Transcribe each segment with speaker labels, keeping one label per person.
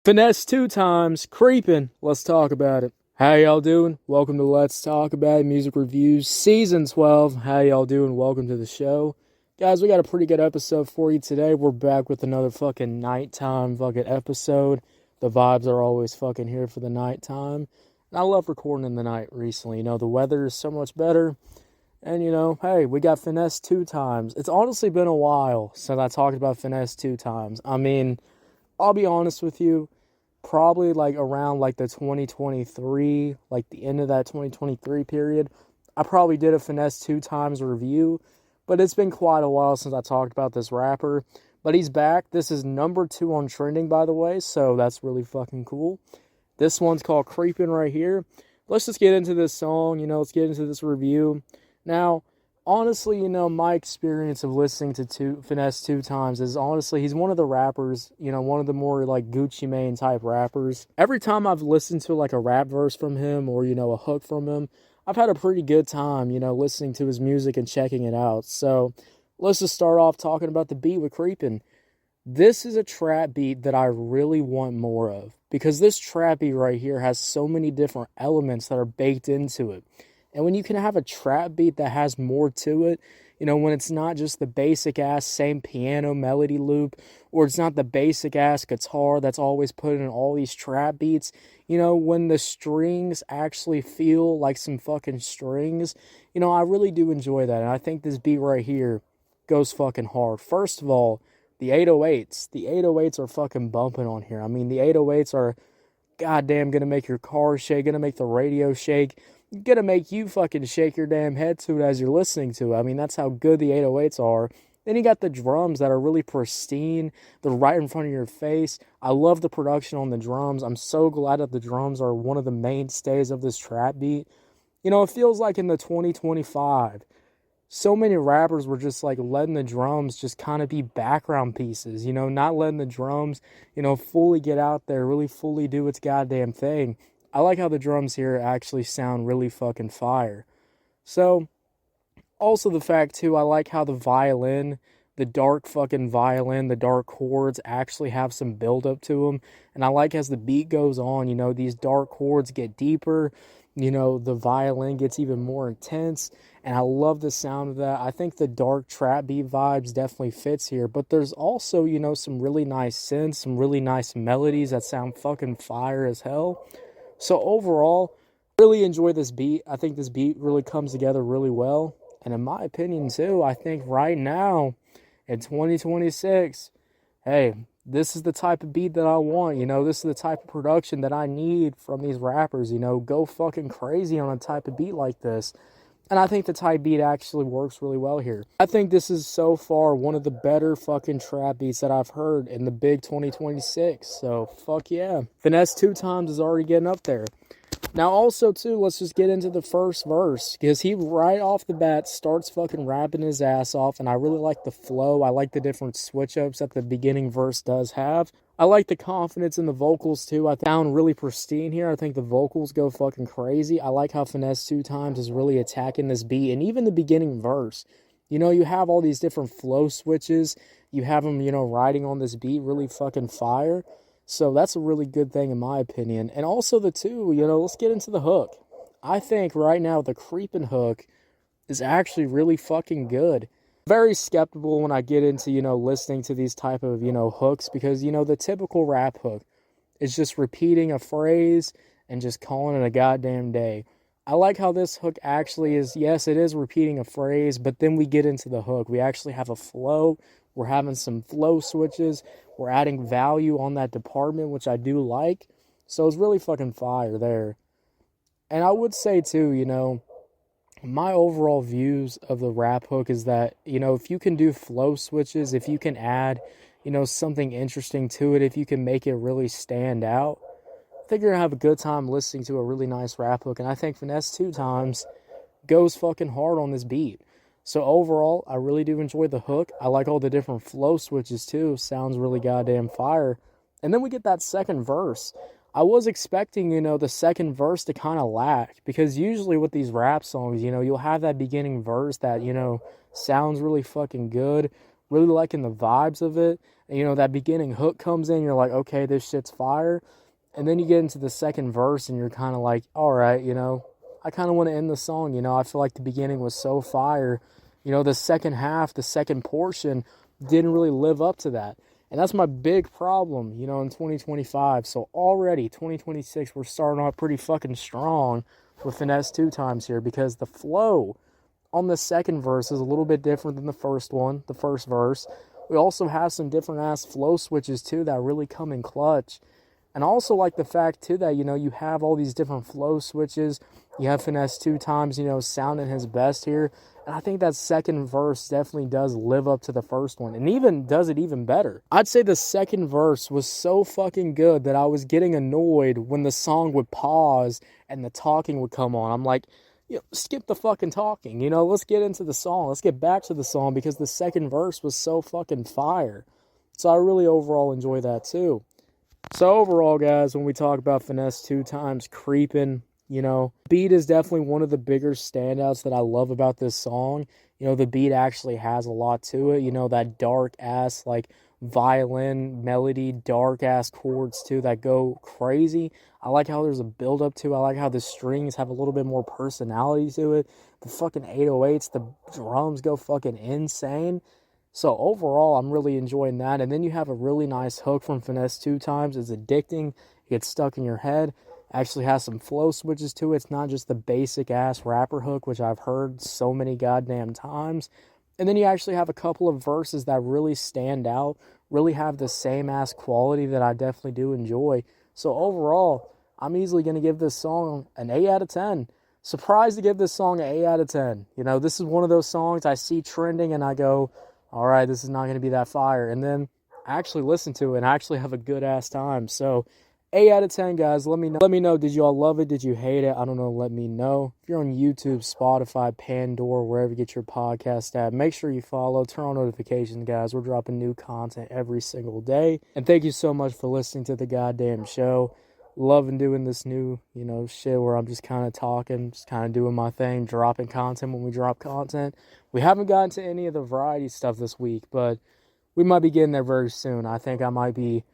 Speaker 1: Finesse2Tymes, Creepin. Let's talk about it. How y'all doing? Welcome to Let's Talk About It, Music Reviews Season 12. How y'all doing? Welcome to the show. Guys, we got a pretty good episode for you today. We're back with another fucking nighttime fucking episode. The vibes are always fucking here for the nighttime. And I love recording in the night recently. You know, the weather is so much better. And, you know, hey, we got Finesse2Tymes. It's honestly been a while since I talked about Finesse2Tymes. I mean, I'll be honest with you. Probably like around like the 2023, like the end of that 2023 period, I probably did a Finesse2Tymes review, but it's been quite a while since I talked about this rapper. But he's back. This is number 2 on trending, by the way, so that's really fucking cool. This one's called Creepin right here. Let's just get into this song, you know, let's get into this review. Now, honestly, you know, my experience of listening to Finesse2Tymes is honestly, he's one of the rappers, you know, one of the more like Gucci Mane type rappers. Every time I've listened to like a rap verse from him or, you know, a hook from him, I've had a pretty good time, you know, listening to his music and checking it out. So let's just start off talking about the beat with Creepin. This is a trap beat that I really want more of because this trap beat right here has so many different elements that are baked into it. And when you can have a trap beat that has more to it, you know, when it's not just the basic ass same piano melody loop, or it's not the basic ass guitar that's always put in all these trap beats, you know, when the strings actually feel like some fucking strings, you know, I really do enjoy that. And I think this beat right here goes fucking hard. First of all, the 808s are fucking bumping on here. I mean, the 808s are goddamn gonna make your car shake, gonna make the radio shake, gonna make you fucking shake your damn head to it as you're listening to it. I mean, that's how good the 808s are. Then you got the drums that are really pristine. They're right in front of your face. I love the production on the drums. I'm so glad that the drums are one of the mainstays of this trap beat. You know, it feels like in the 2025, so many rappers were just like letting the drums just kind of be background pieces, you know, not letting the drums, you know, fully get out there, really fully do its goddamn thing. I like how the drums here actually sound really fucking fire. So, also the fact too, I like how the violin, the dark fucking violin, the dark chords actually have some build up to them. And I like as the beat goes on, you know, these dark chords get deeper, you know, the violin gets even more intense. And I love the sound of that. I think the dark trap beat vibes definitely fits here. But there's also, you know, some really nice synths, some really nice melodies that sound fucking fire as hell. So overall, really enjoy this beat. I think this beat really comes together really well. And in my opinion too, I think right now in 2026, hey, this is the type of beat that I want. You know, this is the type of production that I need from these rappers. You know, go fucking crazy on a type of beat like this. And I think the type beat actually works really well here. I think this is so far one of the better fucking trap beats that I've heard in the big 2026. So, fuck yeah. Finesse2Tymes is already getting up there. Now, also, too, let's just get into the first verse. Because he, right off the bat, starts fucking rapping his ass off. And I really like the flow. I like the different switch-ups that the beginning verse does have. I like the confidence in the vocals, too. I sound really pristine here. I think the vocals go fucking crazy. I like how Finesse2Tymes is really attacking this beat. And even the beginning verse. You know, you have all these different flow switches. You have them, you know, riding on this beat really fucking fire. So that's a really good thing in my opinion. And also the two, you know, let's get into the hook. I think right now the Creepin hook is actually really fucking good. Very skeptical when I get into, you know, listening to these type of, you know, hooks because, you know, the typical rap hook is just repeating a phrase and just calling it a goddamn day. I like how this hook actually is, yes, it is repeating a phrase, but then we get into the hook. We actually have a flow. We're having some flow switches. We're adding value on that department, which I do like. So it's really fucking fire there. And I would say too, you know, my overall views of the rap hook is that, you know, if you can do flow switches, if you can add, you know, something interesting to it, if you can make it really stand out, I think you're going to have a good time listening to a really nice rap hook. And I think Finesse2Tymes goes fucking hard on this beat. So overall, I really do enjoy the hook. I like all the different flow switches too. Sounds really goddamn fire. And then we get that second verse. I was expecting, you know, the second verse to kind of lack. Because usually with these rap songs, you know, you'll have that beginning verse that, you know, sounds really fucking good. really liking the vibes of it. And, you know, that beginning hook comes in, you're like, okay, this shit's fire. And then you get into the second verse and you're kind of like, all right, you know, I kind of want to end the song. You know, I feel like the beginning was so fire. You know, the second half, the second portion didn't really live up to that. And that's my big problem, you know, in 2025. So already, 2026, we're starting off pretty fucking strong with Finesse2Tymes here, because the flow on the second verse is a little bit different than the first one, the first verse. We also have some different ass flow switches too that really come in clutch. And I also like the fact too that, you know, you have all these different flow switches. You have Finesse2Tymes, you know, sounding his best here. And I think that second verse definitely does live up to the first one, and even does it even better. I'd say the second verse was so fucking good that I was getting annoyed when the song would pause and the talking would come on. I'm like, you know, skip the fucking talking, you know, let's get into the song. Let's get back to the song, because the second verse was so fucking fire. So I really overall enjoy that too. So overall, guys, when we talk about Finesse2Tymes, Creepin', you know, beat is definitely one of the bigger standouts that I love about this song. You know, the beat actually has a lot to it. You know, that dark-ass, like, violin melody, dark-ass chords, too, that go crazy. I like how there's a build-up to it. I like how the strings have a little bit more personality to it. The fucking 808s, the drums go fucking insane. So overall, I'm really enjoying that. And then you have a really nice hook from Finesse2Tymes. It's addicting. It gets stuck in your head. Actually has some flow switches to it. It's not just the basic ass rapper hook, which I've heard so many goddamn times. And then you actually have a couple of verses that really stand out, really have the same ass quality that I definitely do enjoy. So overall, I'm easily going to give this song an 8 out of 10. Surprised to give this song an 8 out of 10. You know, this is one of those songs I see trending and I go, all right, this is not going to be that fire. And then I actually listen to it and I actually have a good ass time. So 8 out of 10, guys. Let me know. Let me know. Did you all love it? Did you hate it? I don't know. Let me know. If you're on YouTube, Spotify, Pandora, wherever you get your podcast at, make sure you follow. Turn on notifications, guys. We're dropping new content every single day. And thank you so much for listening to the goddamn show. Loving doing this new, you know, shit where I'm just kind of talking, just kind of doing my thing, dropping content when we drop content. We haven't gotten to any of the variety stuff this week, but we might be getting there very soon. I think I might be,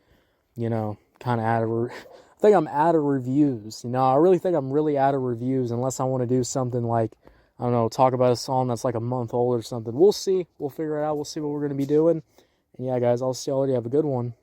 Speaker 1: you know, kind of I think I'm out of reviews. You know, I really think I'm really out of reviews unless I want to do something like, I don't know, talk about a song that's like a month old or something. We'll see. We'll figure it out. We'll see what we're going to be doing. And yeah, guys, I'll see y'all later. Have a good one.